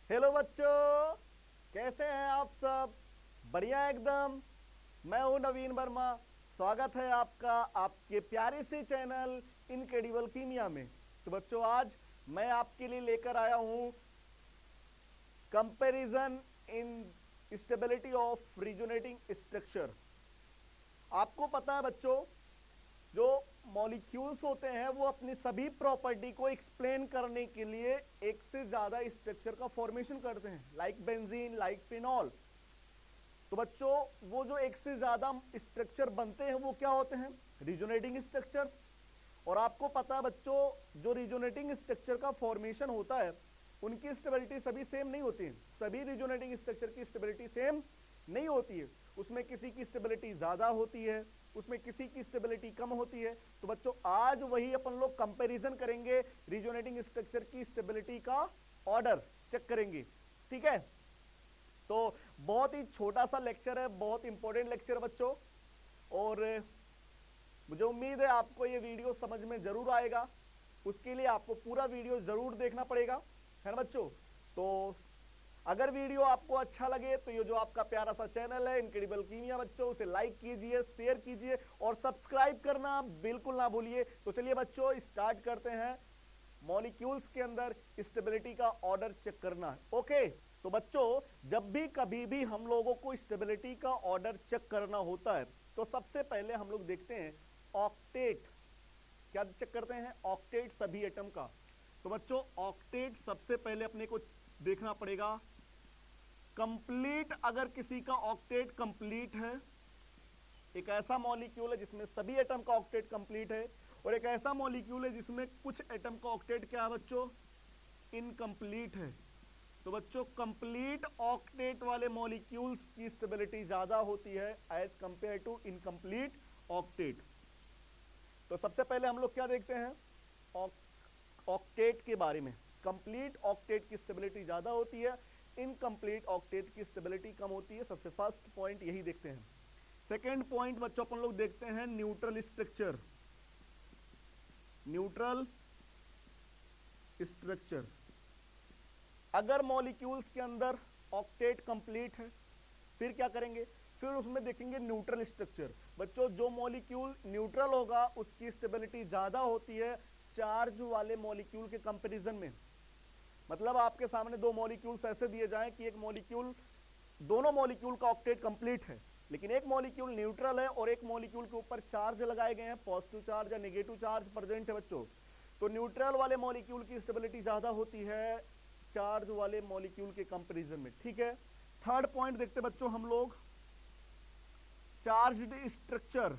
Hello बच्चों, कैसे हैं आप सब? बढ़िया एकदम। मैं हूं नवीन वर्मा। स्वागत है आपका आपके प्यारे से चैनल इनक्रेडिबल कीमिया में। तो बच्चों, आज मैं आपके लिए लेकर आया हूं comparison in stability of resonating structure. आपको पता है बच्चों, जो मॉलिक्यूल्स होते हैं वो अपनी सभी प्रॉपर्टी को एक्सप्लेन करने के लिए एक से ज्यादा स्ट्रक्चर का फॉर्मेशन करते हैं, लाइक बेंजीन, लाइक फिनॉल। तो बच्चों, वो जो एक से ज्यादा स्ट्रक्चर बनते हैं वो क्या होते हैं? Resonating structures. और आपको पता है बच्चों, जो रिजोनेटिंग स्ट्रक्चर का फॉर्मेशन होता है उनकी स्टेबिलिटी सभी सेम नहीं होती है। सभी रिजोनेटिंग स्ट्रक्चर की स्टेबिलिटी सेम नहीं होती है। उसमें किसी की स्टेबिलिटी ज्यादा होती है, उसमें किसी की स्टेबिलिटी कम होती है। तो बच्चों, आज वही अपन लोग कंपैरिजन करेंगे, रिजोनेटिंग स्ट्रक्चर की स्टेबिलिटी का ऑर्डर चेक करेंगे। ठीक है, तो बहुत ही छोटा सा लेक्चर है, बहुत इंपॉर्टेंट लेक्चर है बच्चों। और मुझे उम्मीद है आपको ये वीडियो समझ में जरूर आएगा। उसके लिए आपको पूरा वीडियो जरूर देखना पड़ेगा, है ना बच्चों? तो अगर वीडियो आपको अच्छा लगे तो ये जो आपका प्यारा सा चैनल है इनक्रेडिबल कीमिया बच्चों, उसे लाइक कीजिए, शेयर कीजिए और सब्सक्राइब करना बिल्कुल ना भूलिए। तो चलिए बच्चों, स्टार्ट करते हैं मॉलिक्यूल्स के अंदर स्टेबिलिटी का ऑर्डर चेक करना। ओके, तो बच्चों, जब भी कभी भी हम लोगों को स्टेबिलिटी का ऑर्डर चेक करना होता है तो सबसे पहले हम लोग देखते हैं ऑक्टेट। क्या चेक करते हैं? ऑक्टेट सभी एटम का। तो बच्चों, ऑक्टेट सबसे पहले अपने को देखना पड़ेगा। कंप्लीट, अगर किसी का ऑक्टेट कंप्लीट है, एक ऐसा मॉलिक्यूल है जिसमें सभी एटम का ऑक्टेट कंप्लीट है, और एक ऐसा मॉलिक्यूल है जिसमें कुछ एटम का ऑक्टेट क्या है बच्चों? इनकम्प्लीट है। तो बच्चों, कंप्लीट ऑक्टेट वाले मॉलिक्यूल्स की स्टेबिलिटी ज्यादा होती है as compared to incomplete octet. तो सबसे पहले हम लोग क्या देखते हैं ऑक्टेट के बारे में। कंप्लीट ऑक्टेट की स्टेबिलिटी ज्यादा होती है, इनकम्प्लीट ऑक्टेट की स्टेबिलिटी कम होती है। सबसे फर्स्ट पॉइंट यही देखते हैं। सेकेंड पॉइंट बच्चों अपन लोग देखते हैं न्यूट्रल स्ट्रक्चर। न्यूट्रल स्ट्रक्चर, अगर मॉलिक्यूल्स के अंदर ऑक्टेट कंप्लीट है फिर क्या करेंगे? फिर उसमें देखेंगे न्यूट्रल स्ट्रक्चर। बच्चों, जो मॉलिक्यूल न्यूट्रल होगा उसकी स्टेबिलिटी ज्यादा होती है चार्ज वाले मॉलिक्यूल के कंपैरिजन में। मतलब आपके सामने दो मॉलिक्यूल्स ऐसे दिए जाएं कि एक मॉलिक्यूल, दोनों मॉलिक्यूल का ऑक्टेट कंप्लीट है, लेकिन एक मॉलिक्यूल न्यूट्रल है और एक मॉलिक्यूल के ऊपर चार्ज लगाए गए हैं, पॉजिटिव चार्ज या नेगेटिव चार्ज प्रेजेंट है बच्चों। तो न्यूट्रल वाले मॉलिक्यूल की स्टेबिलिटी ज्यादा होती है चार्ज वाले मॉलिक्यूल के कंपैरिजन में। ठीक है, थर्ड पॉइंट देखते बच्चों हम लोग चार्ज्ड स्ट्रक्चर।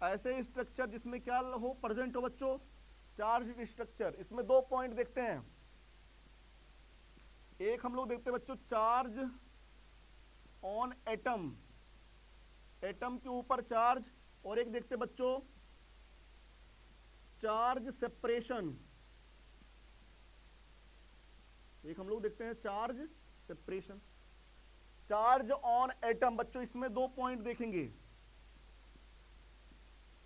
ऐसे स्ट्रक्चर जिसमें क्या हो? प्रेजेंट हो बच्चों चार्ज्ड स्ट्रक्चर। इसमें दो पॉइंट देखते हैं। एक हम लोग देखते हैं बच्चों चार्ज ऑन एटम, एटम के ऊपर चार्ज, और एक देखते बच्चों चार्ज सेपरेशन। एक हम लोग देखते हैं charge separation. Charge on atom बच्चों, इसमें दो पॉइंट देखेंगे।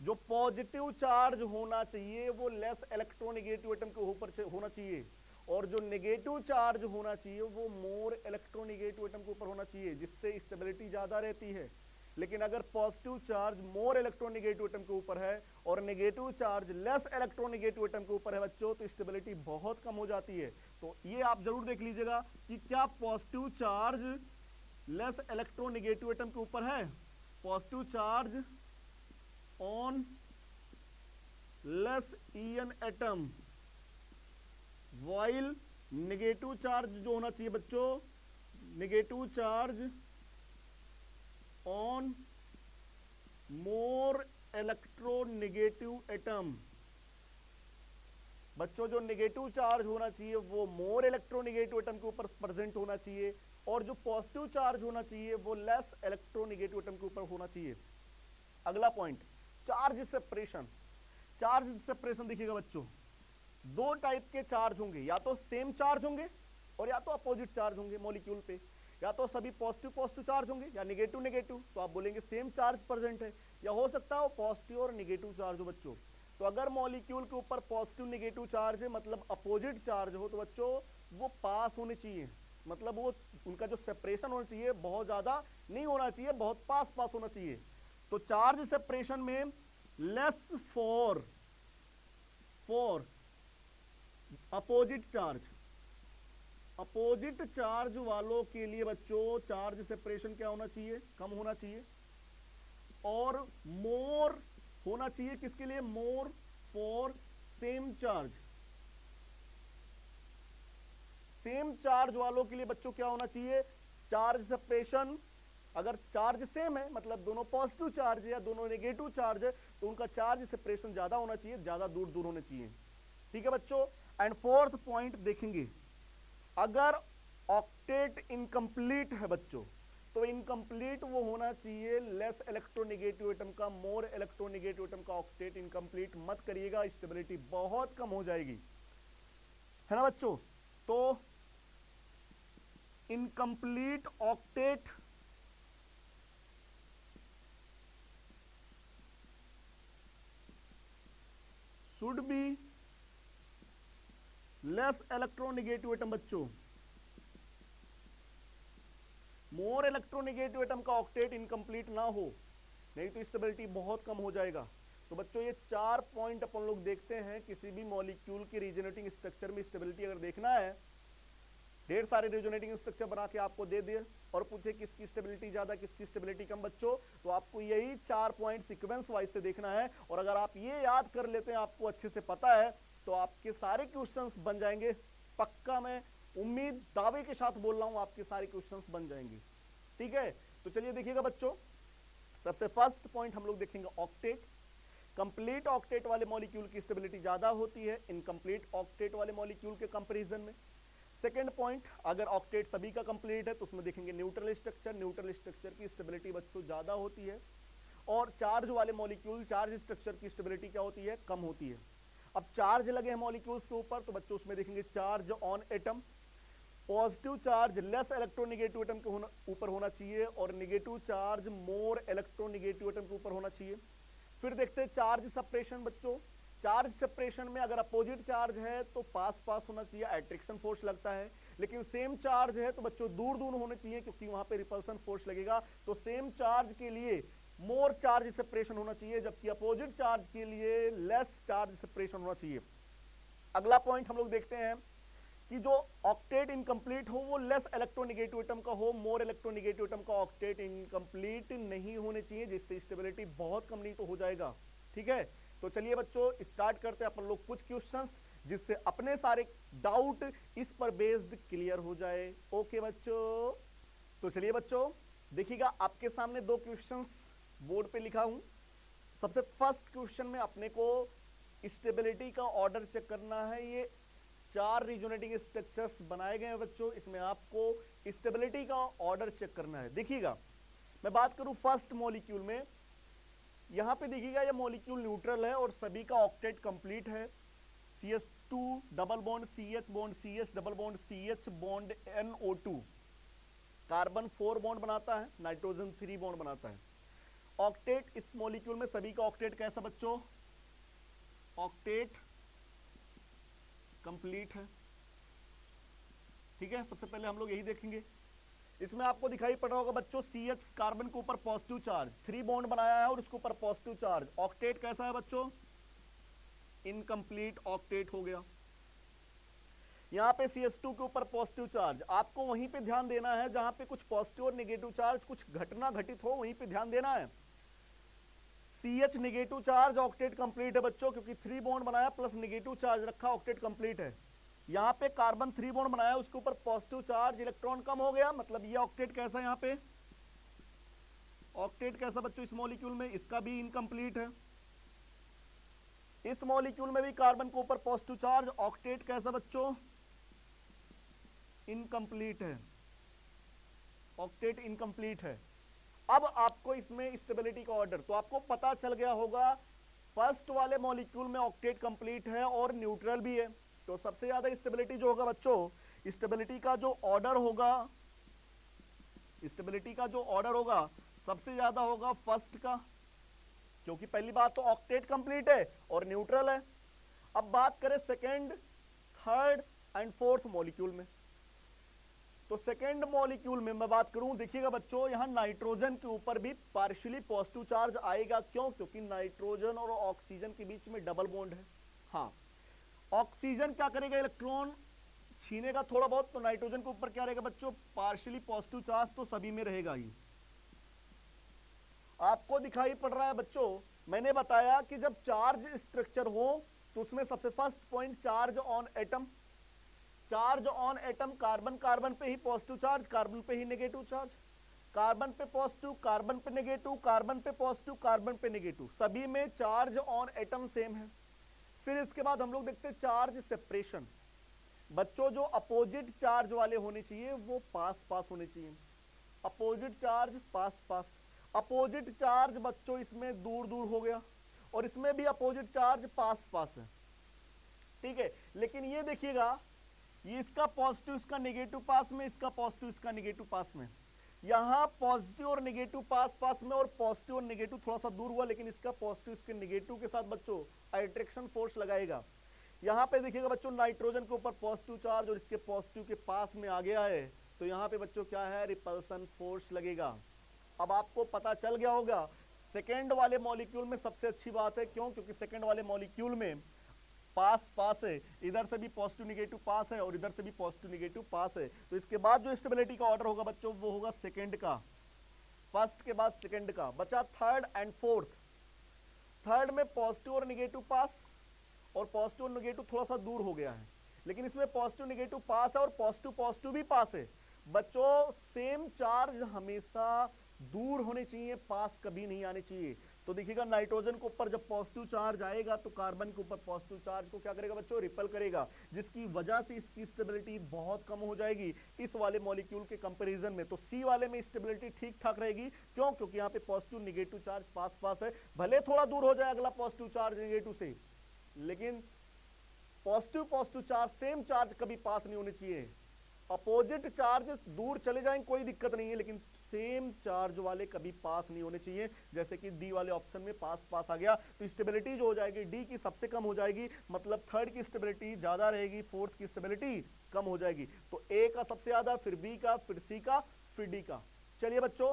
जो पॉजिटिव चार्ज होना चाहिए वो लेस इलेक्ट्रोनेगेटिव एटम के ऊपर होना चाहिए, और जो नेगेटिव चार्ज होना चाहिए वो मोर इलेक्ट्रोनेगेटिव एटम के ऊपर होना चाहिए, जिससे स्टेबिलिटी ज्यादा रहती है। लेकिन अगर positive charge more electronegative atom के ऊपर है और negative charge less electronegative atom के ऊपर है बच्चों, तो स्टेबिलिटी बहुत कम हो जाती है। तो ये आप जरूर देख लीजिएगा कि क्या positive charge less electronegative atom के ऊपर है। Positive charge on less EN atom, while negative charge जो होना चाहिए बच्चों, negative charge on more electronegative atom. बच्चों, जो नेगेटिव चार्ज होना चाहिए वो मोर इलेक्ट्रोनेगेटिव एटम के ऊपर प्रेजेंट होना चाहिए, और जो पॉजिटिव चार्ज होना चाहिए वो लेस इलेक्ट्रोनेगेटिव एटम के ऊपर होना चाहिए। अगला point charge separation. Charge separation देखिएगा बच्चों, दो टाइप के चार्ज होंगे, या तो सेम चार्ज होंगे और या तो अपोजिट चार्ज होंगे मॉलिक्यूल पे। या तो सभी पॉजिटिव पॉजिटिव चार्ज होंगे या नेगेटिव नेगेटिव, तो आप बोलेंगे सेम चार्ज प्रेजेंट है। या हो सकता है वो पॉजिटिव और नेगेटिव चार्ज हो बच्चों। तो अगर मॉलिक्यूल के ऊपर पॉजिटिव नेगेटिव चार्ज है, मतलब अपोजिट चार्ज हो, तो बच्चों वो पास होने चाहिए, मतलब वो उनका जो सेपरेशन होना चाहिए बहुत ज्यादा नहीं होना चाहिए, बहुत पास पास होना चाहिए। तो चार्ज सेपरेशन में less for opposite charge, opposite charge वालों के लिए बच्चों चार्ज सेपरेशन क्या होना चाहिए, कम होना चाहिए, और मोर होना चाहिए किसके लिए, more for same charge. Same charge वालों के लिए बच्चों क्या होना चाहिए, चार्ज सेपरेशन, अगर चार्ज सेम है मतलब दोनों पॉजिटिव चार्ज है या दोनों नेगेटिव चार्ज है, तो उनका चार्ज सेपरेशन ज्यादा होना चाहिए, ज्यादा दूर दूर होने चाहिए। ठीक है बच्चों। एंड फोर्थ पॉइंट देखेंगे, अगर ऑक्टेट इनकम्प्लीट है बच्चों, तो इनकम्प्लीट वो होना चाहिए लेस इलेक्ट्रोनेगेटिव एटम का, मोर इलेक्ट्रोनेगेटिव एटम का। ऑक्टेट इनकम्प्लीट मत करिएगा, स्टेबिलिटी बहुत कम हो जाएगी, है ना बच्चों। तो incomplete octet should be less electronegative atom बच्चों, मोर इलेक्ट्रोनेगेटिव एटम का ऑक्टेट इनकम्प्लीट ना हो, नहीं तो स्टेबिलिटी बहुत कम हो जाएगा। तो बच्चों ये 4 पॉइंट अपन लोग देखते हैं किसी भी मॉलिक्यूल की रीजनेटिंग स्ट्रक्चर में स्टेबिलिटी अगर देखना है, ढेर सारे रीजनेटिंग स्ट्रक्चर बना के आपको दे दिए और पूछे किसकी स्टेबिलिटी ज्यादा किसकी स्टेबिलिटी कम बच्चों, तो आपको यही 4 पॉइंट सीक्वेंस वाइज से देखना है। और अगर आप ये याद कर लेते हैं, आपको अच्छे से पता है, तो आपके सारे क्वेश्चंस बन जाएंगे पक्का, मैं उम्मीद दावे के साथ बोल रहा हूं आपके सारे क्वेश्चंस बन जाएंगे। ठीक है, तो चलिए देखिएगा बच्चों, सबसे फर्स्ट पॉइंट हम लोग देखेंगे ऑक्टेट। कंप्लीट ऑक्टेट वाले मॉलिक्यूल की स्टेबिलिटी ज्यादा होती है इनकम्प्लीट ऑक्टेट वाले मॉलिक्यूल के कंपैरिजन में। सेकेंड पॉइंट, अगर ऑक्टेट सभी का कंप्लीट है तो उसमें देखेंगे न्यूट्रल स्ट्रक्चर, न्यूट्रल स्ट्रक्चर की स्टेबिलिटी बच्चों ज्यादा होती है। और चार्ज वाले मॉलिक्यूल, चार्ज स्ट्रक्चर की स्टेबिलिटी क्या होती है, कम होती है। अब चार्ज लगे हैं मॉलिक्यूल्स के ऊपर, तो बच्चों उसमें देखेंगे charge on atom, positive charge less electronegative atom के ऊपर होना चाहिए और नेगेटिव चार्ज मोर इलेक्ट्रोनेगेटिव एटम के ऊपर होना चाहिए। फिर देखते हैं चार्ज सेपरेशन बच्चों, चार्ज सेपरेशन में अगर अपोजिट चार्ज है तो पास पास होना चाहिए, अट्रैक्शन फोर्स लगता है, लेकिन सेम चार्ज है तो बच्चों दूर दूर होने चाहिए क्योंकि वहां पे रिपल्सन फोर्स लगेगा। तो सेम चार्ज के लिए मोर चार्ज सेपरेशन होना चाहिए, जबकि अपोजिट चार्ज के लिए लेस चार्ज सेपरेशन होना चाहिए। अगला पॉइंट हम लोग देखते हैं कि जो ऑक्टेट इनकम्प्लीट हो वो लेस इलेक्ट्रोनेगेटिव एटम का हो, मोर इलेक्ट्रोनेगेटिव एटम का ऑक्टेट इनकम्प्लीट नहीं होने चाहिए, जिससे स्टेबिलिटी बहुत कम नहीं तो हो जाएगा। ठीक है, तो चलिए बच्चों स्टार्ट करते हैं अपन लोग कुछ क्वेश्चंस, जिससे अपने सारे डाउट इस पर बेस्ड क्लियर हो जाए। ओके बच्चों, तो चलिए बच्चों देखिएगा, आपके सामने 2 क्वेश्चंस बोर्ड पे लिखा हूं। सबसे फर्स्ट क्वेश्चन में अपने को स्टेबिलिटी का ऑर्डर चेक करना है। ये 4 रीजनेटिंग स्ट्रक्चर्स बनाए गए हैं बच्चों, इसमें आपको स्टेबिलिटी का ऑर्डर चेक करना है। देखिएगा, मैं बात करूं फर्स्ट मॉलिक्यूल में, यहां पे देखिएगा ये मॉलिक्यूल न्यूट्रल है और सभी का ऑक्टेट कंप्लीट है। CH2 double bond CH bond CH double bond CH bond NO2, carbon 4 bond बनाता है, नाइट्रोजन 3 बॉन्ड बनाता है। ऑक्टेट इस मॉलिक्यूल में सभी का ऑक्टेट कैसा बच्चों, ऑक्टेट कंप्लीट है। ठीक है, सबसे पहले हम लोग यही देखेंगे। इसमें आपको दिखाई पड़ रहा होगा बच्चों CH कार्बन के ऊपर पॉजिटिव चार्ज, 3 बॉन्ड बनाया है और उसके ऊपर पॉजिटिव चार्ज। ऑक्टेट कैसा है बच्चों, इनकम्प्लीट ऑक्टेट हो गया। यहां पे CH2 के ऊपर पॉजिटिव चार्ज, आपको वहीं पे ध्यान देना है जहां पे कुछ पॉजिटिव और नेगेटिव चार्ज कुछ घटना घटित हो, वहीं पे ध्यान देना है। CH negative charge, octet complete है बच्चों, क्योंकि 3 बॉन्ड बनाया प्लस नेगेटिव चार्ज रखा, ऑक्टेट कंप्लीट है। यहां पे कार्बन 3 बॉन्ड बनाया, उसके ऊपर पॉजिटिव चार्ज, इलेक्ट्रॉन कम हो गया, मतलब ये ऑक्टेट कैसा है, यहां पे ऑक्टेट कैसा बच्चों इस मॉलिक्यूल में, इसका भी इनकम्प्लीट है। इस मॉलिक्यूल में भी कार्बन के ऊपर पॉजिटिव चार्ज, ऑक्टेट कैसा बच्चों, इनकम्प्लीट है, ऑक्टेट इनकम्प्लीट है। अब आपको इसमें स्टेबिलिटी का ऑर्डर, तो आपको पता चल गया होगा फर्स्ट वाले मॉलिक्यूल में ऑक्टेट कंप्लीट है और न्यूट्रल भी है, तो सबसे ज्यादा स्टेबिलिटी जो होगा बच्चों, स्टेबिलिटी का जो ऑर्डर होगा, स्टेबिलिटी का जो ऑर्डर होगा सबसे ज्यादा होगा फर्स्ट का, क्योंकि पहली बात तो ऑक्टेट कंप्लीट है और न्यूट्रल है। अब बात करें second, third and fourth molecule में, तो सेकेंड मॉलिक्यूल में मैं बात करूं, देखिएगा बच्चों यहां नाइट्रोजन के ऊपर भी पार्शियली पॉजिटिव चार्ज आएगा। क्यों? क्योंकि नाइट्रोजन और ऑक्सीजन के बीच में डबल बॉन्ड है। हाँ, ऑक्सीजन क्या करेगा, इलेक्ट्रॉन छीनेगा थोड़ा बहुत, तो नाइट्रोजन के ऊपर क्या रहेगा बच्चों, पार्शियली पॉजिटिव चार्ज तो सभी में रहेगा ही। आपको दिखाई पड़ रहा है बच्चों, मैंने बताया कि जब चार्ज स्ट्रक्चर हो तो उसमें सबसे first point charge on atom, charge on atom, carbon carbon पे ही पॉजिटिव चार्ज, कार्बन पे ही नेगेटिव चार्ज, कार्बन पे पॉजिटिव, कार्बन पे नेगेटिव, कार्बन पे पॉजिटिव, कार्बन पे नेगेटिव, सभी में चार्ज ऑन एटम सेम है। फिर इसके बाद हम लोग देखते हैं चार्ज सेपरेशन। बच्चों जो अपोजिट चार्ज वाले होने चाहिए वो पास पास होने चाहिए, अपोजिट चार्ज पास पास। अपोजिट चार्ज बच्चों इसमें दूर दूर हो गया और इसमें भी अपोजिट चार्ज पास पास है, ठीक है। लेकिन ये देखिएगा, ये इसका पॉजिटिव इसका नेगेटिव पास में, इसका पॉजिटिव इसका नेगेटिव पास में, यहां पॉजिटिव और नेगेटिव पास पास में और पॉजिटिव और नेगेटिव थोड़ा सा दूर हुआ, लेकिन इसका पॉजिटिव इसके नेगेटिव के साथ बच्चों अट्रैक्शन फोर्स लगाएगा। यहां पे देखिएगा बच्चों नाइट्रोजन के ऊपर पॉजिटिव चार्ज और इसके पॉजिटिव के पास में आ गया है, तो यहां पे बच्चों क्या है, रिपल्सन फोर्स लगेगा। अब आपको पता चल गया होगा सेकेंड वाले मॉलिक्यूल में सबसे अच्छी बात है, क्यों? क्योंकि सेकेंड वाले मॉलिक्यूल में पास पास है, इधर से भी पॉजिटिव नेगेटिव पास है और इधर से भी पॉजिटिव नेगेटिव पास है। तो इसके बाद जो स्टेबिलिटी का ऑर्डर होगा बच्चों वो होगा सेकंड का, फर्स्ट के बाद सेकंड का। बचा थर्ड एंड फोर्थ। थर्ड में पॉजिटिव और नेगेटिव पास और पॉजिटिव और नेगेटिव थोड़ा सा दूर हो गया है, लेकिन इसमें पॉजिटिव नेगेटिव पास है और पॉजिटिव पॉजिटिव भी पास है। बच्चों सेम चार्ज हमेशा दूर होने चाहिए, पास कभी नहीं आने चाहिए। तो देखिएगा नाइट्रोजन के ऊपर जब पॉजिटिव चार्ज आएगा तो कार्बन के ऊपर पॉजिटिव चार्ज को क्या करेगा बच्चों, रिपेल करेगा, जिसकी वजह से इसकी स्टेबिलिटी बहुत कम हो जाएगी इस वाले मॉलिक्यूल के कंपैरिजन में। तो सी वाले में स्टेबिलिटी ठीक ठाक रहेगी। क्यों? क्योंकि यहाँ पे पॉजिटिव निगेटिव चार्ज पास पास है, भले थोड़ा दूर हो जाए अगला पॉजिटिव चार्ज नेगेटिव से, लेकिन positive positive charge same charge कभी पास नहीं होने चाहिए। अपोजिट चार्ज दूर चले जाएं कोई दिक्कत नहीं है, लेकिन सेम चार्ज वाले कभी पास नहीं होने चाहिए। जैसे कि डी वाले ऑप्शन में पास पास आ गया, तो स्टेबिलिटी जो हो जाएगी डी की सबसे कम हो जाएगी, मतलब थर्ड की स्टेबिलिटी ज्यादा रहेगी, फोर्थ की स्टेबिलिटी कम हो जाएगी। तो ए का सबसे ज्यादा, फिर बी का, फिर सी का, फिर डी का। चलिए बच्चों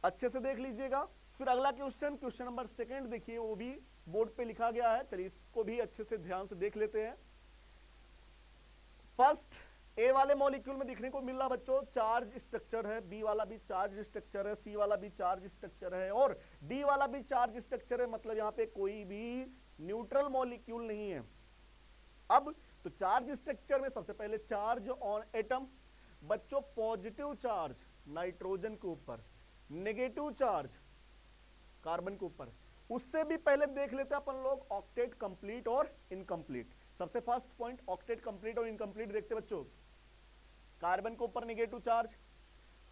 अच्छे से देख लीजिएगा। फिर अगला क्वेश्चन, क्वेश्चन नंबर सेकेंड देखिए, वो भी बोर्ड पे लिखा गया है, चलिए इसको भी अच्छे से ध्यान से देख लेते हैं। फर्स्ट ए वाले मॉलिक्यूल में देखने को मिल रहा बच्चों चार्ज स्ट्रक्चर है, बी वाला भी चार्ज स्ट्रक्चर है, सी वाला भी चार्ज स्ट्रक्चर है और डी वाला भी चार्ज स्ट्रक्चर है, मतलब यहाँ पे कोई भी न्यूट्रल मॉलिक्यूल नहीं है। अब तो चार्ज स्ट्रक्चर में सबसे पहले चार्ज ऑन एटम, बच्चों पॉजिटिव चार्ज नाइट्रोजन के ऊपर, नेगेटिव चार्ज कार्बन के ऊपर। उससे भी पहले देख लेते हैं अपन लोग ऑक्टेट कंप्लीट और इनकम्प्लीट। सबसे फर्स्ट पॉइंट ऑक्टेट कंप्लीट और इनकम्प्लीट देखते बच्चों। कार्बन के ऊपर नेगेटिव चार्ज,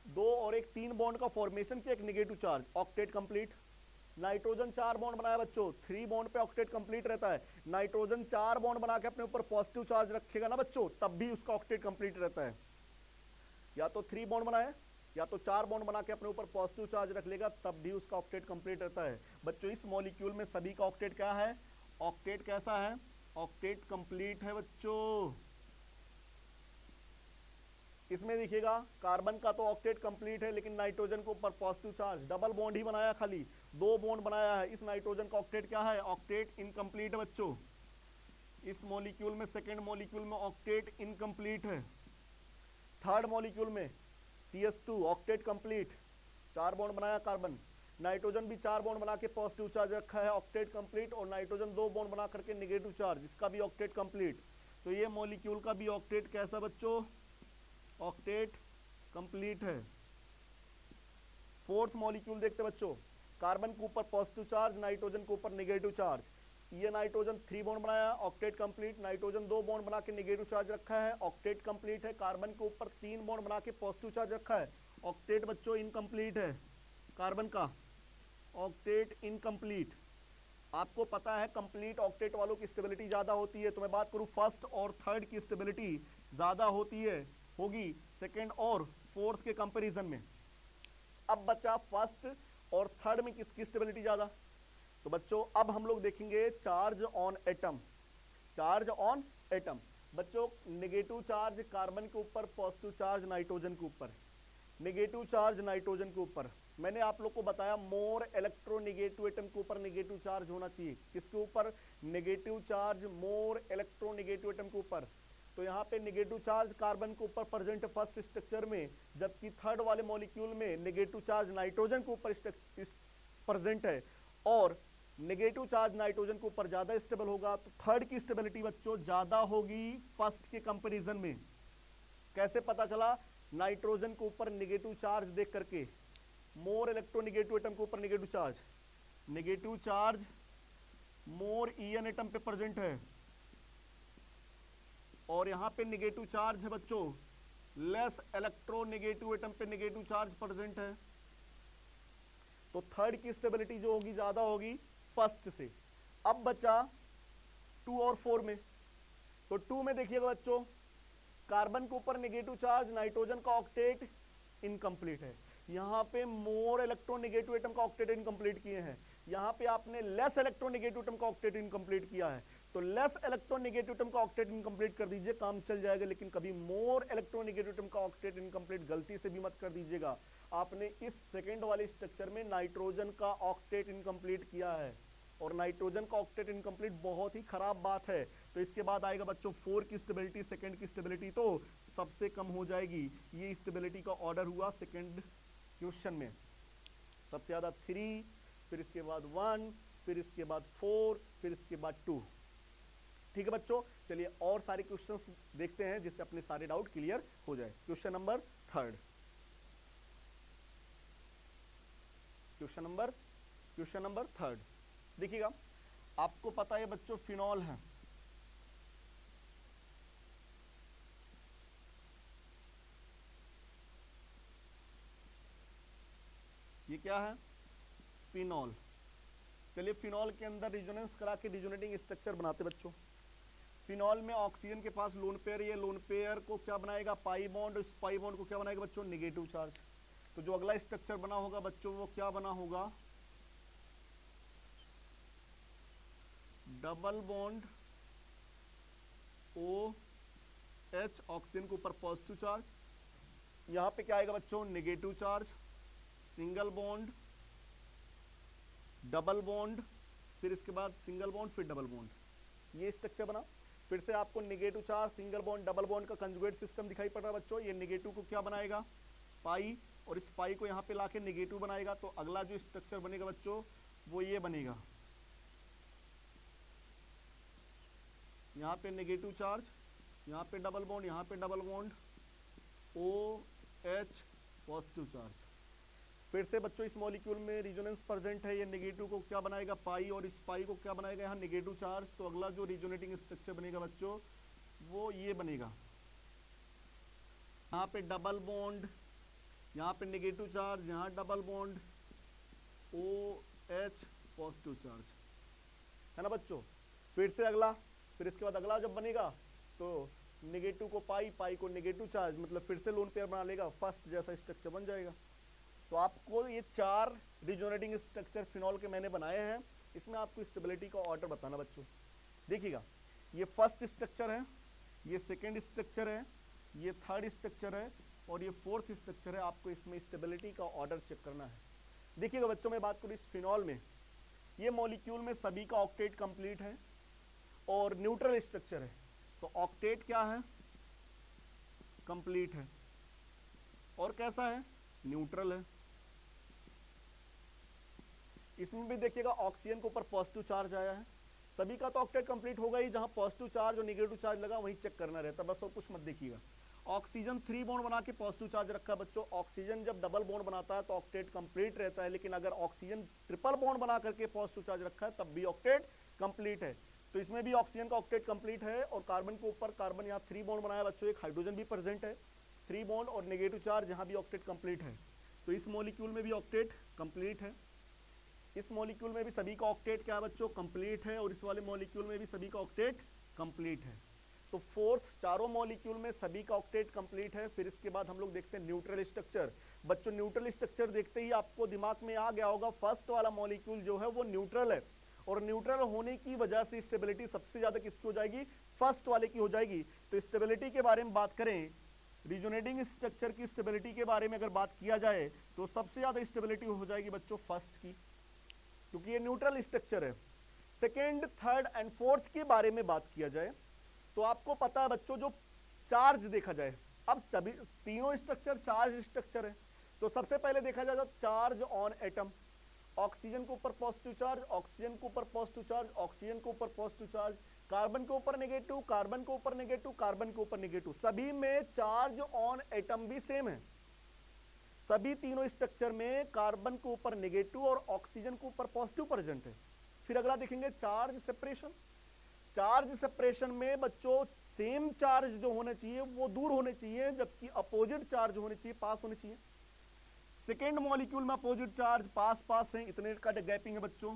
2 और 1 3 बॉन्ड का फॉर्मेशन किया, एक negative charge, octet complete. Nitrogen 4 bond बनाया बच्चों, 3 बॉन्ड पे ऑक्टेट कंप्लीट रहता है। नाइट्रोजन 4 बॉन्ड बना के अपने ऊपर पॉजिटिव चार्ज रखेगा ना बच्चों, तब भी उसका ऑक्टेट कंप्लीट रहता है। या तो 3 बॉन्ड बनाए या तो 4 बॉन्ड बना के अपने ऊपर पॉजिटिव चार्ज रख लेगा, तब भी उसका ऑक्टेट कंप्लीट रहता है। बच्चों इस मॉलिक्यूल में सभी का ऑक्टेट क्या है, ऑक्टेट कैसा है, ऑक्टेट कंप्लीट है बच्चों। इसमें देखिएगा कार्बन का तो ऑक्टेट कंप्लीट है, लेकिन नाइट्रोजन के ऊपर पॉजिटिव चार्ज, डबल बॉन्ड ही बनाया, खाली 2 बॉन्ड बनाया है। इस नाइट्रोजन का ऑक्टेट क्या है, ऑक्टेट इनकम्प्लीट है बच्चों। इस मॉलिक्यूल में सेकेंड मॉलिक्यूल में ऑक्टेट इनकम्प्लीट है। थर्ड मॉलिक्यूल में CH2 ऑक्टेट कंप्लीट, 4 बॉन्ड बनाया कार्बन, नाइट्रोजन भी 4 बॉन्ड बना के पॉजिटिव चार्ज रखा है, ऑक्टेट कंप्लीट। और नाइट्रोजन 2 बॉन्ड बना करके नेगेटिव चार्ज, इसका भी ऑक्टेट कंप्लीट। तो ये मॉलिक्यूल का भी ऑक्टेट कैसा बच्चों, ऑक्टेट कंप्लीट है। फोर्थ मॉलिक्यूल देखते बच्चों, कार्बन के ऊपर पॉजिटिव चार्ज, नाइट्रोजन के ऊपर नेगेटिव चार्ज। ये नाइट्रोजन 3 बॉन्ड बनाया, ऑक्टेट कंप्लीट। नाइट्रोजन 2 बॉन्ड बना के नेगेटिव चार्ज रखा है, ऑक्टेट कंप्लीट है। कार्बन के ऊपर 3 बॉन्ड बना के पॉजिटिव चार्ज रखा है, ऑक्टेट बच्चों इनकम्प्लीट है। कार्बन का ऑक्टेट इनकम्प्लीट। आपको पता है कंप्लीट ऑक्टेट वालों की स्टेबिलिटी ज्यादा होती है, तो मैं बात करूं फर्स्ट और थर्ड की स्टेबिलिटी ज्यादा होती है, होगी सेकेंड और फोर्थ के कंपैरिजन में। अब बचा फर्स्ट और थर्ड में किसकी स्टेबिलिटी ज्यादा, तो बच्चों अब हम लोग देखेंगे charge on atom. Charge on atom बच्चों, नेगेटिव चार्ज कार्बन के ऊपर, पॉजिटिव चार्ज नाइट्रोजन के ऊपर। नेगेटिव चार्ज नाइट्रोजन के ऊपर, मैंने आप लोग को बताया मोर इलेक्ट्रोनेगेटिव एटम के ऊपर नेगेटिव चार्ज होना चाहिए। किसके ऊपर? नेगेटिव चार्ज मोर इलेक्ट्रोनेगेटिव एटम के ऊपर। तो यहाँ पे नेगेटिव चार्ज कार्बन के ऊपर प्रेजेंट है फर्स्ट स्ट्रक्चर में, जबकि थर्ड वाले मॉलिक्यूल में नेगेटिव चार्ज नाइट्रोजन के ऊपर प्रेजेंट है, और नेगेटिव चार्ज नाइट्रोजन के ऊपर ज्यादा स्टेबल होगा। तो थर्ड की स्टेबिलिटी बच्चों ज्यादा होगी फर्स्ट के कंपैरिजन में। कैसे पता चला? नाइट्रोजन के ऊपर नेगेटिव चार्ज देख करके, मोर इलेक्ट्रोनेगेटिव एटम के ऊपर negative charge more EN atom पे प्रेजेंट है, और यहां पे नेगेटिव चार्ज है बच्चों लेस इलेक्ट्रोनेगेटिव एटम पे नेगेटिव चार्ज प्रेजेंट है। तो थर्ड की स्टेबिलिटी जो होगी ज्यादा होगी फर्स्ट से। अब बचा 2 और 4 में। तो 2 में देखिएगा बच्चों, कार्बन के ऊपर नेगेटिव चार्ज, नाइट्रोजन का ऑक्टेट इनकम्प्लीट है। यहां पे मोर इलेक्ट्रोनेगेटिव एटम का ऑक्टेट इनकम्प्लीट किए हैं, यहां पे आपने लेस इलेक्ट्रोनेगेटिव एटम का ऑक्टेट इनकम्प्लीट किया है। तो लेस इलेक्ट्रोनेगेटिव एटम का ऑक्टेट इनकम्प्लीट कर दीजिए, काम चल जाएगा। लेकिन कभी मोर इलेक्ट्रोनेगेटिव एटम का ऑक्टेट इनकम्प्लीट गलती से भी मत कर दीजिएगा। आपने इस सेकेंड वाले स्ट्रक्चर में नाइट्रोजन का ऑक्टेट इनकम्प्लीट किया है, और नाइट्रोजन का ऑक्टेट इनकम्प्लीट बहुत ही खराब बात है। तो इसके बाद आएगा बच्चों 4 की स्टेबिलिटी, सेकंड की स्टेबिलिटी तो सबसे कम हो जाएगी। ये स्टेबिलिटी का ऑर्डर हुआ सेकंड क्वेश्चन में, सबसे ज्यादा 3, फिर इसके बाद 1, फिर इसके बाद 4, फिर इसके बाद 2। ठीक है बच्चों, चलिए और सारे क्वेश्चंस देखते हैं जिससे अपने सारे डाउट क्लियर हो जाए। Question number third, question number third देखिएगा। आपको पता है बच्चों फिनॉल है, ये क्या है? फिनॉल। चलिए फिनॉल के अंदर रिजोनेंस करा के रिजोनेटिंग स्ट्रक्चर बनाते बच्चों। फिनॉल में ऑक्सीजन के पास लोन पेयर, ये लोन पेयर को क्या बनाएगा? Pi bond. इस पाई बॉन्ड को क्या बनाएगा बच्चों? Negative charge. तो जो अगला स्ट्रक्चर बना होगा बच्चों वो क्या बना होगा? Double bond O H, oxygen के ऊपर पॉजिटिव चार्ज, यहां पे क्या आएगा बच्चों? Negative charge, single bond, double bond, फिर इसके बाद सिंगल बॉन्ड, फिर डबल बॉन्ड। ये स्ट्रक्चर बना। फिर से आपको negative charge, single bond, double bond का कंजुगेट सिस्टम दिखाई पड़ रहा है बच्चों। ये नेगेटिव को क्या बनाएगा? पाई, और इस पाई को यहाँ पे लाके नेगेटिव बनाएगा। तो अगला जो स्ट्रक्चर बनेगा बच्चों वो ये बनेगा, यहाँ पे नेगेटिव चार्ज, यहाँ पे डबल बॉन्ड, यहाँ पे double bond, O H, positive charge. फिर से बच्चों इस मॉलिक्यूल में रिजोनेंस प्रेजेंट है, ये नेगेटिव को क्या बनाएगा? पाई, और इस पाई को क्या बनाएगा? यहाँ नेगेटिव चार्ज। तो अगला जो रिजोनेटिंग स्ट्रक्चर बनेगा बच्चों वो ये बनेगा, यहाँ पे डबल बॉन्ड, यहाँ पे नेगेटिव चार्ज, यहाँ double bond, O H, positive charge, है ना बच्चों। फिर से अगला, फिर इसके बाद अगला जब बनेगा तो नेगेटिव को पाई, पाई को नेगेटिव चार्ज, मतलब फिर से लोन पेयर बना लेगा, फर्स्ट जैसा स्ट्रक्चर बन जाएगा। तो आपको ये 4 रिजोनेटिंग स्ट्रक्चर फिनॉल के मैंने बनाए हैं। इसमें आपको स्टेबिलिटी का ऑर्डर बताना बच्चों। देखिएगा, ये फर्स्ट स्ट्रक्चर है, ये सेकेंड स्ट्रक्चर है, ये थर्ड स्ट्रक्चर है, और ये फोर्थ स्ट्रक्चर है। आपको इसमें स्टेबिलिटी का ऑर्डर चेक करना है। देखिएगा बच्चों, मैं बात करूँ इस फिनॉल में, ये मॉलिक्यूल में सभी का ऑक्टेट कंप्लीट है और न्यूट्रल स्ट्रक्चर है। तो ऑक्टेट क्या है? कंप्लीट है, और कैसा है? न्यूट्रल है। इसमें भी देखिएगा ऑक्सीजन के ऊपर पॉजिटिव चार्ज आया है। सभी का तो ऑक्टेट कंप्लीट होगा ही, जहां पॉजिटिव चार्ज और नेगेटिव चार्ज लगा वहीं चेक करना रहता, बस और कुछ मत देखिएगा। ऑक्सीजन 3 बॉन्ड बना के पॉजिटिव चार्ज रखा है बच्चों। ऑक्सीजन जब डबल बॉन्ड बनाता है तो ऑक्टेट कंप्लीट रहता है, लेकिन अगर ऑक्सीजन ट्रिपल बॉन्ड बना करके पॉजिटिव चार्ज रखा है तब भी ऑक्टेट कंप्लीट है। तो इसमें भी ऑक्सीजन का ऑक्टेट कंप्लीट है, और कार्बन के ऊपर कार्बन यहाँ 3 बॉन्ड बनाया बच्चों, एक हाइड्रोजन भी प्रेजेंट है, 3 बॉन्ड और नेगेटिव चार्ज, यहाँ भी ऑक्टेट कंप्लीट है। तो इस मॉलिक्यूल में भी ऑक्टेट कंप्लीट है। इस मॉलिक्यूल में भी सभी का ऑक्टेट क्या है बच्चों? कंप्लीट है, और इस वाले मॉलिक्यूल में भी सभी का ऑक्टेट कंप्लीट है। तो फोर्थ, चारों मॉलिक्यूल में सभी का ऑक्टेट कंप्लीट है। फिर इसके बाद हम लोग देखते हैं न्यूट्रल स्ट्रक्चर। बच्चों न्यूट्रल स्ट्रक्चर देखते ही आपको दिमाग में आ गया होगा फर्स्ट वाला मॉलिक्यूल जो है वो न्यूट्रल है, और न्यूट्रल होने की वजह से स्टेबिलिटी सबसे ज्यादा किसकी हो जाएगी, फर्स्ट वाले की हो जाएगी। तो स्टेबिलिटी के बारे में बात करें, रिजोनेटिंग स्ट्रक्चर की स्टेबिलिटी के बारे में अगर बात किया जाए तो सबसे ज्यादा स्टेबिलिटी हो जाएगी बच्चों फर्स्ट की, क्योंकि ये न्यूट्रल स्ट्रक्चर है। सेकेंड, थर्ड एंड फोर्थ के बारे में बात किया जाए तो आपको पता है बच्चों, जो चार्ज देखा जाए, अब सभी तीनों स्ट्रक्चर चार्ज स्ट्रक्चर है, तो सबसे पहले देखा जाए चार्ज ऑन एटम, ऑक्सीजन के ऊपर पॉजिटिव चार्ज, ऑक्सीजन के ऊपर पॉजिटिव चार्ज, ऑक्सीजन के ऊपर पॉजिटिव चार्ज, कार्बन के ऊपर नेगेटिव, कार्बन के ऊपर नेगेटिव, कार्बन के ऊपर नेगेटिव, सभी में चार्ज ऑन एटम भी सेम है। सभी तीनों स्ट्रक्चर में कार्बन के ऊपर नेगेटिव और ऑक्सीजन के ऊपर पॉजिटिव प्रेजेंट है। फिर अगला देखेंगे चार्ज सेपरेशन। चार्ज सेपरेशन में बच्चों सेम चार्ज जो होने चाहिए वो दूर होने चाहिए, जबकि अपोजिट चार्ज होने चाहिए, पास होने चाहिए। सेकेंड मॉलिक्यूल में अपोजिट चार्ज पास पास है, इतने का गैपिंग है बच्चों।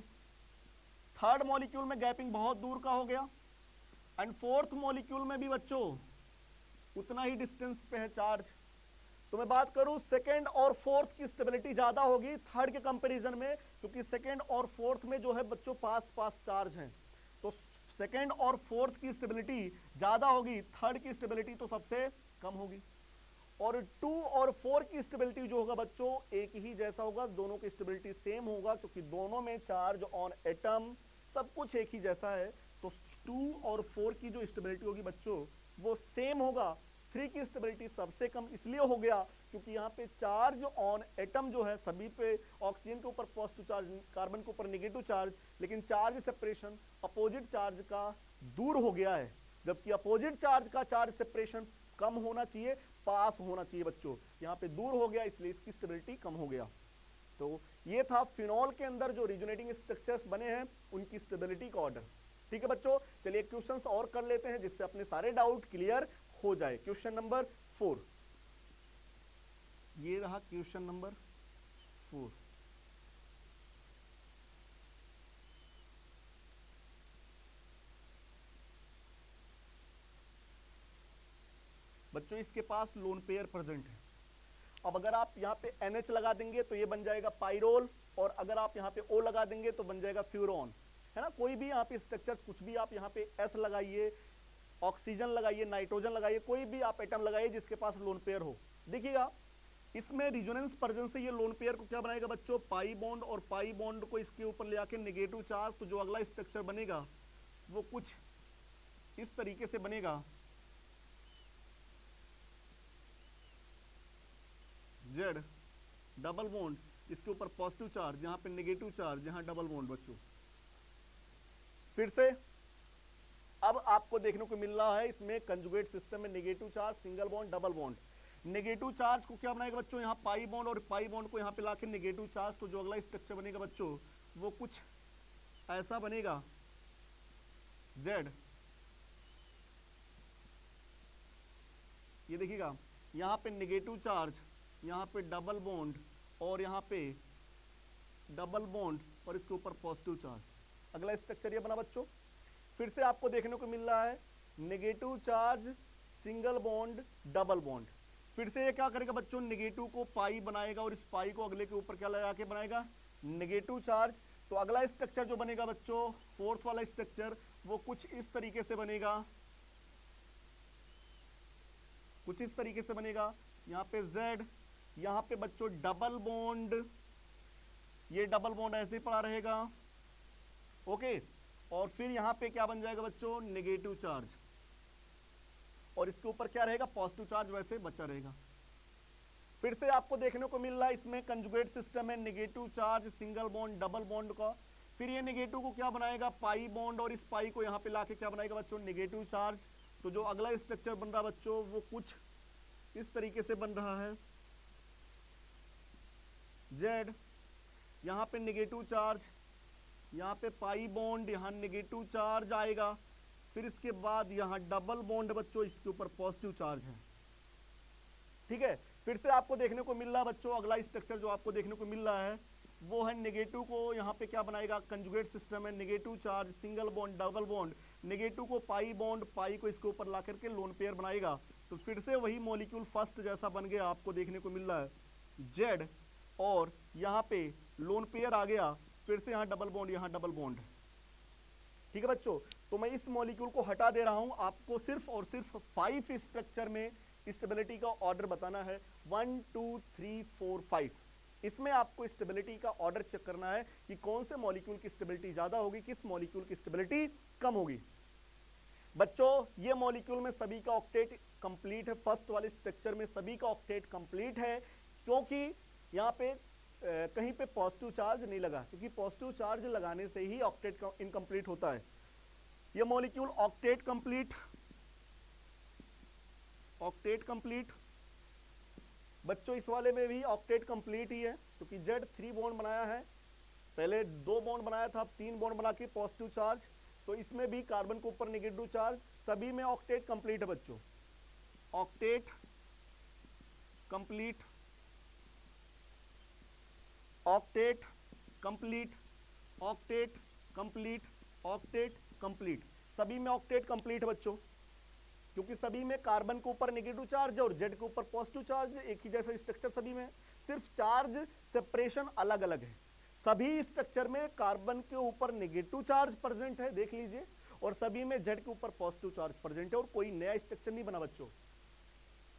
थर्ड मॉलिक्यूल में गैपिंग बहुत दूर का हो गया, एंड फोर्थ मॉलिक्यूल में भी बच्चों उतना ही डिस्टेंस पे है चार्ज। तो मैं बात करूं सेकेंड और फोर्थ की स्टेबिलिटी ज्यादा होगी थर्ड के कंपैरिजन में, क्योंकि सेकेंड और फोर्थ में जो है बच्चों पास पास चार्ज हैं, तो सेकेंड और फोर्थ की स्टेबिलिटी ज्यादा होगी, थर्ड की स्टेबिलिटी तो सबसे कम होगी। और 2 और 4 की स्टेबिलिटी जो होगा बच्चों एक ही जैसा होगा, दोनों की स्टेबिलिटी सेम होगा, क्योंकि दोनों में चार्ज ऑन एटम सब कुछ एक ही जैसा है। तो 2 और 4 की जो स्टेबिलिटी होगी बच्चों वो सेम होगा। 3 की स्टेबिलिटी सबसे कम इसलिए हो गया क्योंकि यहाँ पे चार्ज ऑन एटम जो है सभी पे, ऑक्सीजन के ऊपर पॉजिटिव चार्ज, कार्बन के ऊपर नेगेटिव चार्ज, लेकिन चार्ज सेपरेशन अपोजिट चार्ज का दूर हो गया है, जबकि अपोजिट चार्ज का चार्ज सेपरेशन कम होना चाहिए, पास होना चाहिए बच्चों, यहाँ पे दूर हो गया, इसलिए इसकी स्टेबिलिटी कम हो गया। तो ये था फिनॉल के अंदर जो रिजोनेटिंग स्ट्रक्चर्स बने हैं उनकी स्टेबिलिटी का ऑर्डर। ठीक है बच्चों, चलिए क्वेश्चंस और कर लेते हैं जिससे अपने सारे डाउट क्लियर हो जाए। क्वेश्चन नंबर 4, ये रहा क्वेश्चन नंबर 4। बच्चों इसके पास लोन पेयर प्रेजेंट है। अब अगर आप यहाँ पे NH लगा देंगे तो ये बन जाएगा पाइरोल, और अगर आप यहाँ पे O लगा देंगे तो बन जाएगा फ्यूरॉन, है ना। कोई भी यहाँ पे स्ट्रक्चर, कुछ भी आप यहाँ पे S लगाइए, ऑक्सीजन लगाइए, नाइट्रोजन लगाइए, कोई भी आप एटम लगाइए जिसके पास लोन पेयर हो। देखिएगा इसमें रिजोनेंस प्रेजेंस से ये लोन पेयर को क्या बनाएगा बच्चों, पाई बॉन्ड, और पाई बॉन्ड को इसके ऊपर ले आके नेगेटिव चार्ज, तो जो अगला स्ट्रक्चर बनेगा वो कुछ इस तरीके से बनेगा, जेड डबल बॉन्ड, इसके ऊपर पॉजिटिव चार्ज, यहाँ पे नेगेटिव चार्ज, यहाँ डबल बॉन्ड बच्चों। फिर से अब आपको देखने को मिल रहा है इसमें कंजुगेट सिस्टम में negative charge, single bond, double bond. Negative charge को क्या बनाएगा बच्चों, यहाँ पाई बॉन्ड, और पाई बॉन्ड को यहाँ पे लाके नेगेटिव चार्ज, तो जो अगला स्ट्रक्चर बनेगा बच्चों वो कुछ ऐसा बनेगा, जेड। ये देखिएगा यहाँ पे नेगेटिव चार्ज, यहाँ पे डबल बॉन्ड, और यहाँ पे डबल बॉन्ड, और इसके ऊपर पॉजिटिव चार्ज। अगला स्ट्रक्चर ये बना बच्चों। फिर से आपको देखने को मिल रहा है negative charge, single bond, double bond. फिर से ये क्या करेगा बच्चों, नेगेटिव को पाई बनाएगा, और इस पाई को अगले के ऊपर क्या लगा के बनाएगा, नेगेटिव चार्ज। तो अगला स्ट्रक्चर जो बनेगा बच्चों, फोर्थ वाला स्ट्रक्चर, वो कुछ इस तरीके से बनेगा, कुछ इस तरीके से बनेगा। यहाँ पे Z, यहाँ पे बच्चों डबल बॉन्ड, ये डबल बॉन्ड ऐसे ही पड़ा रहेगा, ओके। और फिर यहाँ पे क्या बन जाएगा बच्चों, नेगेटिव चार्ज, और इसके ऊपर क्या रहेगा, पॉजिटिव चार्ज वैसे बचा रहेगा। फिर से आपको देखने को मिल रहा है इसमें कंजुगेट सिस्टम है, negative charge, single bond, double bond का। फिर ये नेगेटिव को क्या बनाएगा, पाई बॉन्ड, और इस पाई को यहाँ पे लाके क्या बनाएगा बच्चों, नेगेटिव चार्ज। तो जो अगला स्ट्रक्चर बन रहा है बच्चों वो कुछ इस तरीके से बन रहा है, जेड, यहाँ पे नेगेटिव चार्ज, यहाँ पे पाई बॉन्ड, यहाँ नेगेटिव चार्ज आएगा। फिर इसके बाद यहाँ डबल बॉन्ड बच्चों, इसके ऊपर पॉजिटिव चार्ज है, ठीक है। फिर से आपको देखने को मिल रहा है बच्चों, अगला स्ट्रक्चर जो आपको देखने को मिल रहा है वो है नेगेटिव को यहाँ पे क्या बनाएगा, कंजुगेट सिस्टम है, negative charge, single bond, double bond. Negative को पाई बॉन्ड, पाई को इसके ऊपर ला करके लोन पेयर बनाएगा, तो फिर से वही मॉलिक्यूल फर्स्ट जैसा बन गया, आपको देखने को मिल रहा है जेड, और यहाँ पे लोन पेयर आ गया, फिर से यहाँ डबल बॉन्ड, यहाँ डबल बॉन्ड। ठीक है बच्चों, तो मैं इस मॉलिक्यूल को हटा दे रहा हूं, आपको सिर्फ और सिर्फ 5 स्ट्रक्चर में स्टेबिलिटी का ऑर्डर बताना है, 1 2 3 4 5। इसमें आपको स्टेबिलिटी का ऑर्डर चेक करना है कि कौन से मॉलिक्यूल की स्टेबिलिटी ज्यादा होगी, किस मॉलिक्यूल की स्टेबिलिटी कम होगी। बच्चों ये मॉलिक्यूल में सभी का ऑक्टेट कंप्लीट है, फर्स्ट वाले स्ट्रक्चर में सभी का ऑक्टेट कंप्लीट है, क्योंकि यहाँ पे कहीं पे पॉजिटिव चार्ज नहीं लगा, क्योंकि पॉजिटिव चार्ज लगाने से ही ऑक्टेट इनकम्प्लीट होता है। ये molecule octet complete, octet complete. बच्चों इस वाले में भी ऑक्टेट कंप्लीट ही है, क्योंकि जेड 3 बॉन्ड बनाया है, पहले 2 बॉन्ड बनाया था, अब 3 बॉन्ड बना के पॉजिटिव चार्ज, तो इसमें भी कार्बन के ऊपर नेगेटिव चार्ज, सभी में ऑक्टेट कंप्लीट है बच्चों, octet complete, octet complete, octet complete, octet complete, सभी में ऑक्टेट कंप्लीट है बच्चों, क्योंकि सभी में कार्बन के ऊपर नेगेटिव चार्ज और जेड के ऊपर पॉजिटिव चार्ज, एक ही जैसा स्ट्रक्चर सभी में, सिर्फ चार्ज सेपरेशन अलग अलग है। सभी स्ट्रक्चर में कार्बन के ऊपर नेगेटिव चार्ज प्रेजेंट है, देख लीजिए, और सभी में जेड के ऊपर पॉजिटिव चार्ज प्रेजेंट है, और कोई नया स्ट्रक्चर नहीं बना बच्चों।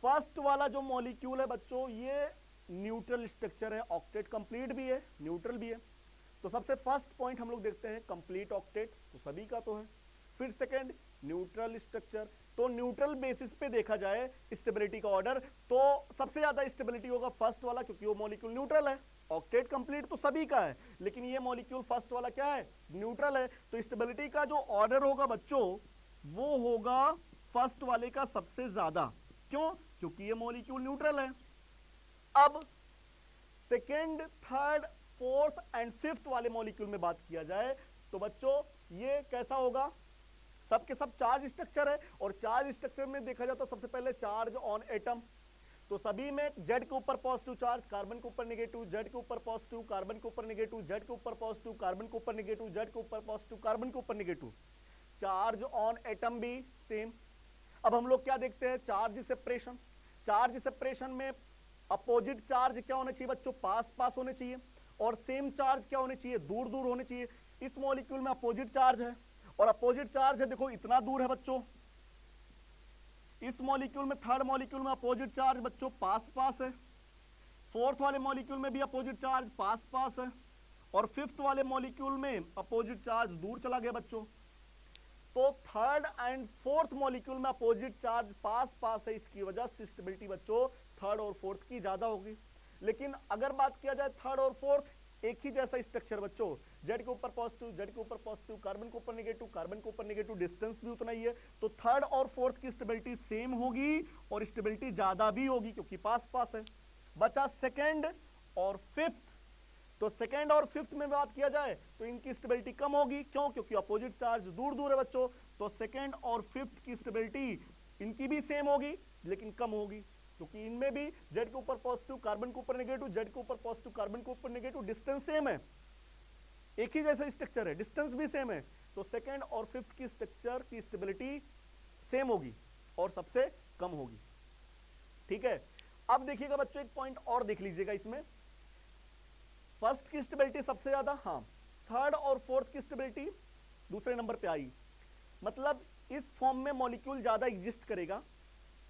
फर्स्ट वाला जो मॉलिक्यूल है बच्चों, ये न्यूट्रल स्ट्रक्चर है, ऑक्टेट कंप्लीट भी है, न्यूट्रल भी है। तो सबसे फर्स्ट पॉइंट हम लोग देखते हैं कंप्लीट ऑक्टेट, तो सभी का तो है। फिर सेकंड न्यूट्रल स्ट्रक्चर, तो न्यूट्रल बेसिस पे देखा जाए स्टेबिलिटी का ऑर्डर, तो सबसे ज्यादा स्टेबिलिटी होगा फर्स्ट वाला, क्योंकि वो मॉलिक्यूल न्यूट्रल है। ऑक्टेट कंप्लीट तो सभी का है, लेकिन ये मॉलिक्यूल फर्स्ट वाला क्या है, न्यूट्रल है, तो स्टेबिलिटी का जो ऑर्डर होगा बच्चों वो होगा फर्स्ट वाले का सबसे ज्यादा। क्यों? क्योंकि ये मॉलिक्यूल न्यूट्रल है। अब second, third, fourth and fifth वाले मॉलिक्यूल में बात किया जाए तो बच्चों ये कैसा होगा, सबके सब चार्ज स्ट्रक्चर है, और चार्ज स्ट्रक्चर में देखा जाता है सबसे पहले चार्ज ऑन एटम, तो सभी में जेड के ऊपर पॉजिटिव चार्ज, कार्बन के ऊपर नेगेटिव, जेड के ऊपर पॉजिटिव, कार्बन के ऊपर नेगेटिव, जेड के ऊपर पॉजिटिव, कार्बन के ऊपर नेगेटिव, जेड के ऊपर पॉजिटिव, कार्बन के ऊपर नेगेटिव। चार्ज ऑन एटम भी सेम। अब हम लोग क्या देखते हैं, चार्ज सेपरेशन। चार्ज सेपरेशन में अपोजिट चार्ज क्या होने चाहिए बच्चों, पास पास होने चाहिए, और सेम चार्ज क्या होने चाहिए, दूर दूर होने चाहिए। इस मॉलिक्यूल में अपोजिट चार्ज है, और अपोजिट चार्ज है, देखो इतना दूर है बच्चों। इस मॉलिक्यूल में, थर्ड मॉलिक्यूल में अपोजिट चार्ज बच्चों पास पास है, फोर्थ वाले मॉलिक्यूल में भी अपोजिट चार्ज पास पास है, और फिफ्थ वाले मॉलिक्यूल में अपोजिट चार्ज दूर चला गया बच्चों। तो थर्ड एंड फोर्थ मॉलिक्यूल में अपोजिट चार्ज पास पास है, इसकी वजह से स्टेबिलिटी बच्चों थर्ड और फोर्थ की ज्यादा होगी। लेकिन अगर बात किया जाए थर्ड और फोर्थ एक ही जैसा स्ट्रक्चर बच्चों, जेड के ऊपर पॉजिटिव, जेड के ऊपर पॉजिटिव, कार्बन के ऊपर नेगेटिव, कार्बन के ऊपर नेगेटिव, डिस्टेंस भी उतना ही है, तो थर्ड और फोर्थ की स्टेबिलिटी सेम होगी और स्टेबिलिटी ज्यादा भी होगी, क्योंकि पास पास है। बचा सेकेंड और फिफ्थ, तो सेकेंड और फिफ्थ में बात किया जाए तो इनकी स्टेबिलिटी कम होगी। क्यों? क्योंकि अपोजिट चार्ज दूर दूर है बच्चों। तो सेकेंड और फिफ्थ की स्टेबिलिटी इनकी भी सेम होगी, लेकिन कम होगी, क्योंकि इनमें भी जेड के ऊपर पॉजिटिव, कार्बन के ऊपर नेगेटिव, जेड के ऊपर पॉजिटिव, कार्बन के ऊपर नेगेटिव, डिस्टेंस सेम है, एक ही जैसा स्ट्रक्चर है, डिस्टेंस भी सेम है। तो सेकेंड और फिफ्थ की स्ट्रक्चर की स्टेबिलिटी सेम होगी और सबसे कम होगी। ठीक है, अब देखिएगा बच्चों एक पॉइंट और देख लीजिएगा इसमें, फर्स्ट की स्टेबिलिटी सबसे ज्यादा, हाँ, थर्ड और फोर्थ की स्टेबिलिटी दूसरे नंबर पे आई, मतलब इस फॉर्म में मॉलिक्यूल ज्यादा एग्जिस्ट करेगा,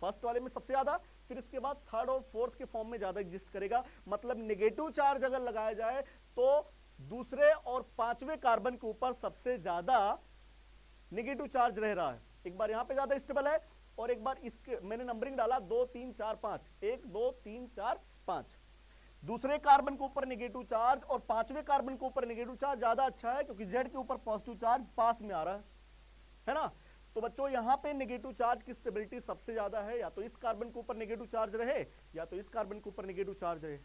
फर्स्ट वाले में सबसे ज्यादा, फिर इसके बाद थर्ड और फोर्थ के फॉर्म में ज्यादा एग्जिस्ट करेगा। मतलब नेगेटिव चार्ज अगर लगाया जाए तो दूसरे और पांचवें कार्बन के ऊपर सबसे ज्यादा नेगेटिव चार्ज रह रहा है। एक बार यहां पे ज्यादा स्टेबल है और एक बार इसके मैंने नंबरिंग डाला 2 3 4 5, 1 2 3 4 5, दूसरे कार्बन के ऊपर नेगेटिव चार्ज और पांचवें कार्बन के ऊपर नेगेटिव चार्ज ज्यादा अच्छा है, क्योंकि जेड के ऊपर पॉजिटिव चार्ज पास में आ रहा है ना। तो बच्चों यहां पे नेगेटिव चार्ज की स्टेबिलिटी सबसे ज्यादा है, या तो इस कार्बन के ऊपर नेगेटिव चार्ज रहे या तो इस कार्बन के ऊपर नेगेटिव चार्ज रहे।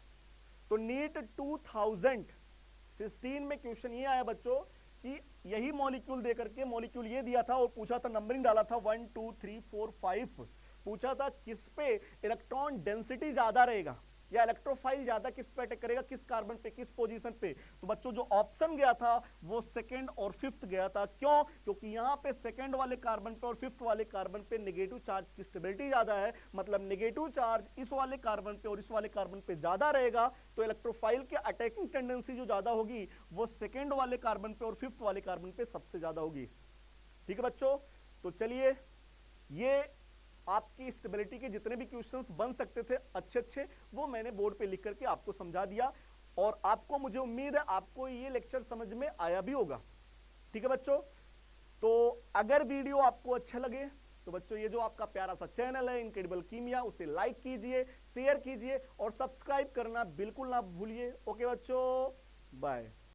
तो नीट 2016 में क्वेश्चन ये आया बच्चों कि यही मॉलिक्यूल देकर के, मॉलिक्यूल ये दिया था और पूछा था, नंबरिंग डाला था 1 2 3 4 5, पूछा था किस पे इलेक्ट्रॉन डेंसिटी ज्यादा रहेगा, या इलेक्ट्रोफाइल ज्यादा किस पे अटैक करेगा, किस कार्बन पे, किस पोजीशन पे। तो बच्चों जो ऑप्शन गया था वो सेकंड और फिफ्थ गया था। क्यों? क्योंकि यहां पे सेकंड वाले कार्बन पे और फिफ्थ वाले कार्बन पे नेगेटिव चार्ज की स्टेबिलिटी ज्यादा है, मतलब नेगेटिव चार्ज इस वाले कार्बन पे और इस वाले कार्बन पे ज्यादा रहेगा, तो इलेक्ट्रोफाइल की अटैकिंग टेंडेंसी जो ज्यादा होगी वो सेकंड वाले कार्बन पे और फिफ्थ वाले कार्बन पे सबसे ज्यादा होगी। ठीक है बच्चों, तो चलिए ये आपकी स्टेबिलिटी के जितने भी क्वेश्चंस बन सकते थे अच्छे अच्छे वो मैंने बोर्ड पे लिख करके आपको समझा दिया, और आपको मुझे उम्मीद है आपको ये लेक्चर समझ में आया भी होगा। ठीक है बच्चों, तो अगर वीडियो आपको अच्छा लगे तो बच्चों ये जो आपका प्यारा सा चैनल है इनक्रेडिबल कीमिया, उसे लाइक कीजिए, शेयर कीजिए और सब्सक्राइब करना बिल्कुल ना भूलिए। ओके बच्चों, बाय।